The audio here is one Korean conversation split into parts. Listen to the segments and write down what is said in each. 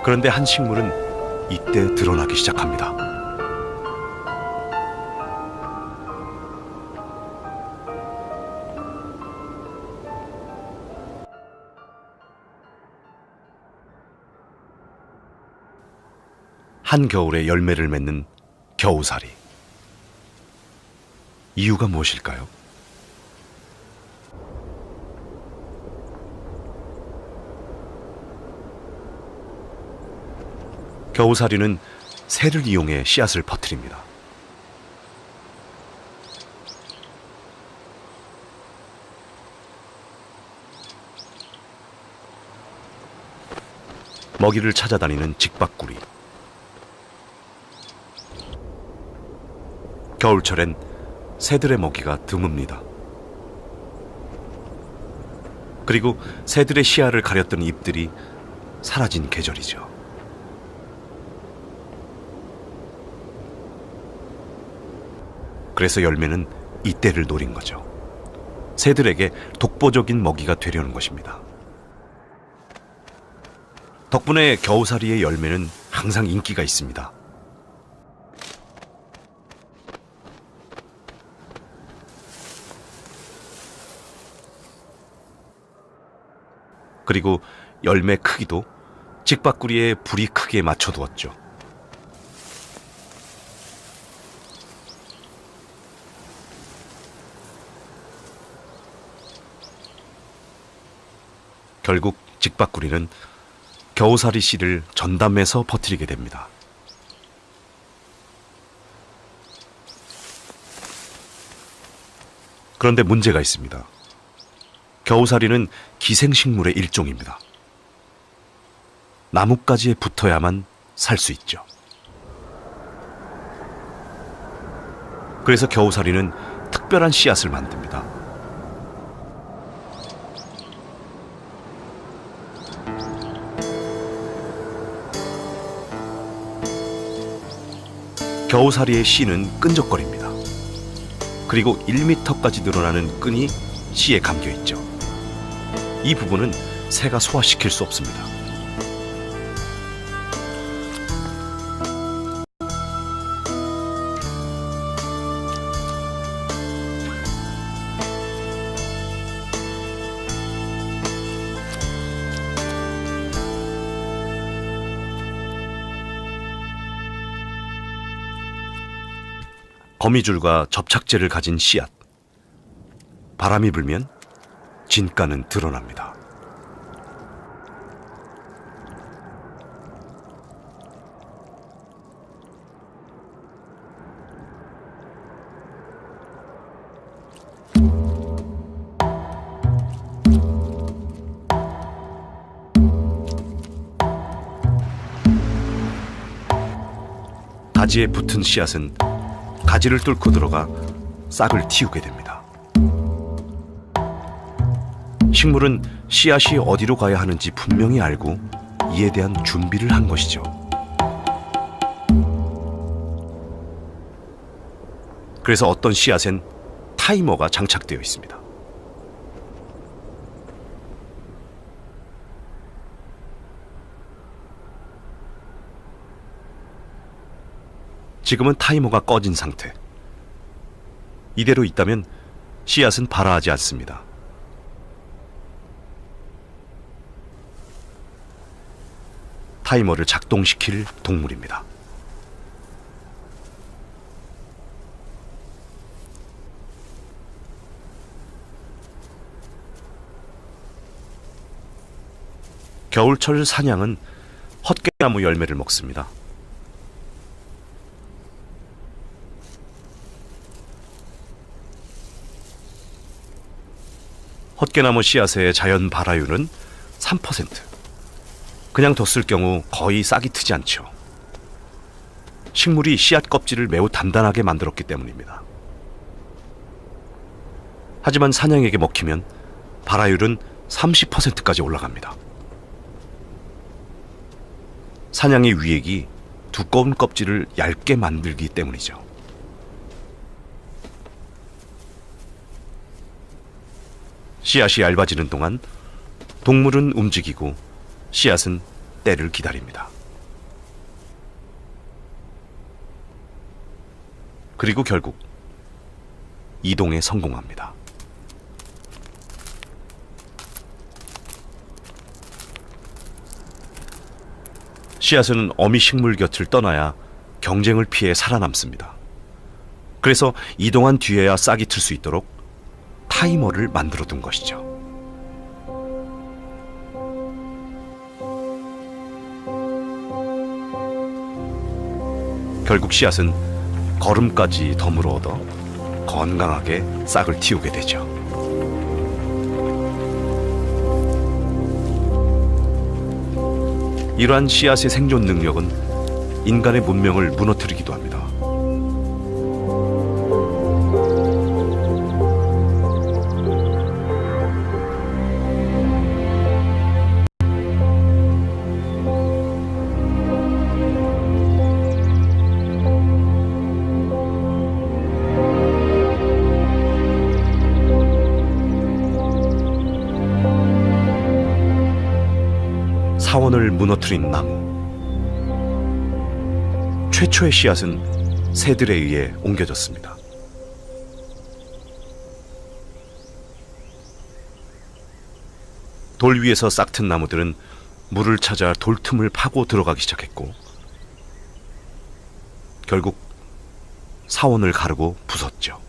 그런데 한 식물은 이때 드러나기 시작합니다. 한겨울에 열매를 맺는 겨우살이. 이유가 무엇일까요? 겨우살이는 새를 이용해 씨앗을 퍼뜨립니다. 먹이를 찾아다니는 직박구리. 겨울철엔 새들의 먹이가 드뭅니다. 그리고 새들의 시야를 가렸던 잎들이 사라진 계절이죠. 그래서 열매는 이때를 노린 거죠. 새들에게 독보적인 먹이가 되려는 것입니다. 덕분에 겨우살이의 열매는 항상 인기가 있습니다. 그리고 열매 크기도 직박구리의 부리 크기에 맞춰두었죠. 결국 직박구리는 겨우살이 씨를 전담해서 퍼뜨리게 됩니다. 그런데 문제가 있습니다. 겨우살이는 기생식물의 일종입니다. 나뭇가지에 붙어야만 살 수 있죠. 그래서 겨우살이는 특별한 씨앗을 만듭니다. 겨우살이의 씨는 끈적거립니다. 그리고 1m까지 늘어나는 끈이 씨에 감겨 있죠. 이 부분은 새가 소화시킬 수 없습니다. 거미줄과 접착제를 가진 씨앗. 바람이 불면 진가는 드러납니다. 가지에 붙은 씨앗은 가지를 뚫고 들어가 싹을 틔우게 됩니다. 식물은 씨앗이 어디로 가야 하는지 분명히 알고 이에 대한 준비를 한 것이죠. 그래서 어떤 씨앗엔 타이머가 장착되어 있습니다. 지금은 타이머가 꺼진 상태. 이대로 있다면 씨앗은 발아하지 않습니다. 타이머를 작동시킬 동물입니다. 겨울철 사냥은 헛개나무 열매를 먹습니다. 헛개나무 씨앗의 자연 발화율은 3%. 그냥 뒀을 경우 거의 싹이 트지 않죠. 식물이 씨앗 껍질을 매우 단단하게 만들었기 때문입니다. 하지만 사냥에게 먹히면 발화율은 30%까지 올라갑니다. 사냥의 위액이 두꺼운 껍질을 얇게 만들기 때문이죠. 씨앗이 얇아지는 동안 동물은 움직이고 씨앗은 때를 기다립니다. 그리고 결국 이동에 성공합니다. 씨앗은 어미 식물 곁을 떠나야 경쟁을 피해 살아남습니다. 그래서 이동한 뒤에야 싹이 틀 수 있도록 타이머를 만들어 둔 것이죠. 결국 씨앗은 거름까지 덤으로 얻어 건강하게 싹을 틔우게 되죠. 이러한 씨앗의 생존 능력은 인간의 문명을 무너뜨리기도 합니다. 사원을 무너뜨린 나무. 최초의 씨앗은 새들에 의해 옮겨졌습니다. 돌 위에서 싹튼 나무들은 물을 찾아 돌틈을 파고 들어가기 시작했고, 결국 사원을 가르고 부쉈죠.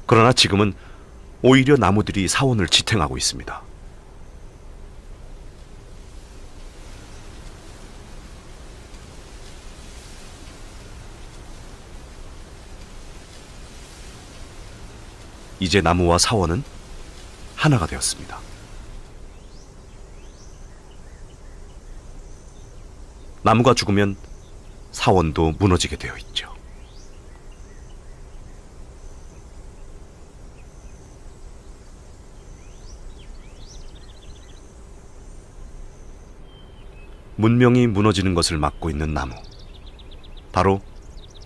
그러나 지금은 오히려 나무들이 사원을 지탱하고 있습니다. 이제 나무와 사원은 하나가 되었습니다. 나무가 죽으면 사원도 무너지게 되어 있죠. 문명이 무너지는 것을 막고 있는 나무, 바로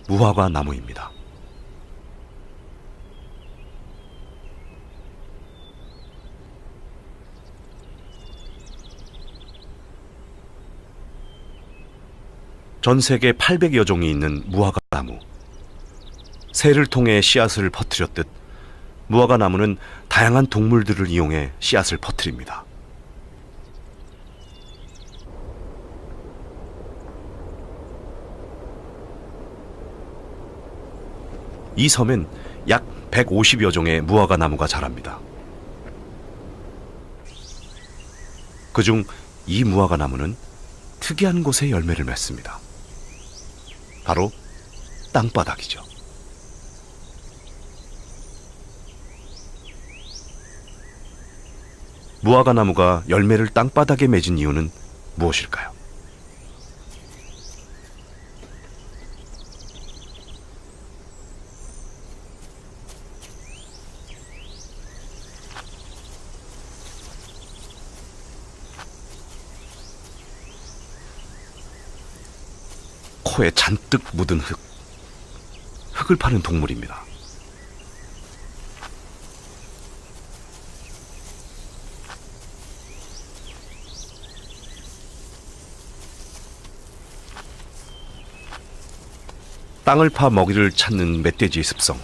무화과 나무입니다. 전 세계 800여 종이 있는 무화과 나무. 새를 통해 씨앗을 퍼뜨렸듯 무화과 나무는 다양한 동물들을 이용해 씨앗을 퍼뜨립니다. 이 섬엔 약 150여 종의 무화과 나무가 자랍니다. 그중 이 무화과 나무는 특이한 곳에 열매를 맺습니다. 바로 땅바닥이죠. 무화과 나무가 열매를 땅바닥에 맺은 이유는 무엇일까요? 코에 잔뜩 묻은 흙을 파는 동물입니다. 땅을 파 먹이를 찾는 멧돼지의 습성.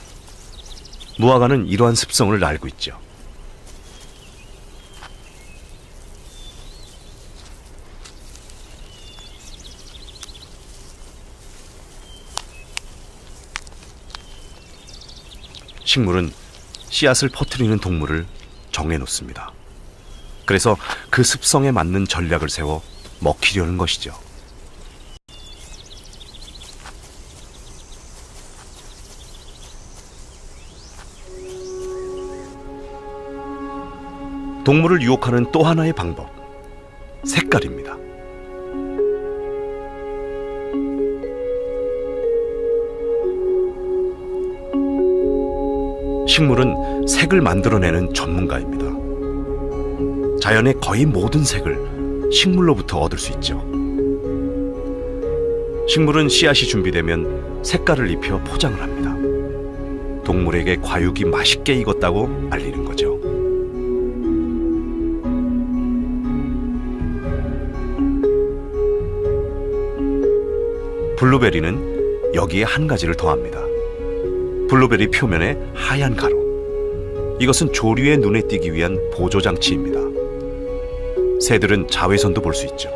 무화과는 이러한 습성을 알고 있죠. 식물은 씨앗을 퍼뜨리는 동물을 정해놓습니다. 그래서 그 습성에 맞는 전략을 세워 먹히려는 것이죠. 동물을 유혹하는 또 하나의 방법, 색깔입니다. 식물은 색을 만들어내는 전문가입니다. 자연의 거의 모든 색을 식물로부터 얻을 수 있죠. 식물은 씨앗이 준비되면 색깔을 입혀 포장을 합니다. 동물에게 과육이 맛있게 익었다고 알리는 거죠. 블루베리는 여기에 한 가지를 더합니다. 블루베리 표면에 하얀 가루. 이것은 조류의 눈에 띄기 위한 보조 장치입니다. 새들은 자외선도 볼 수 있죠.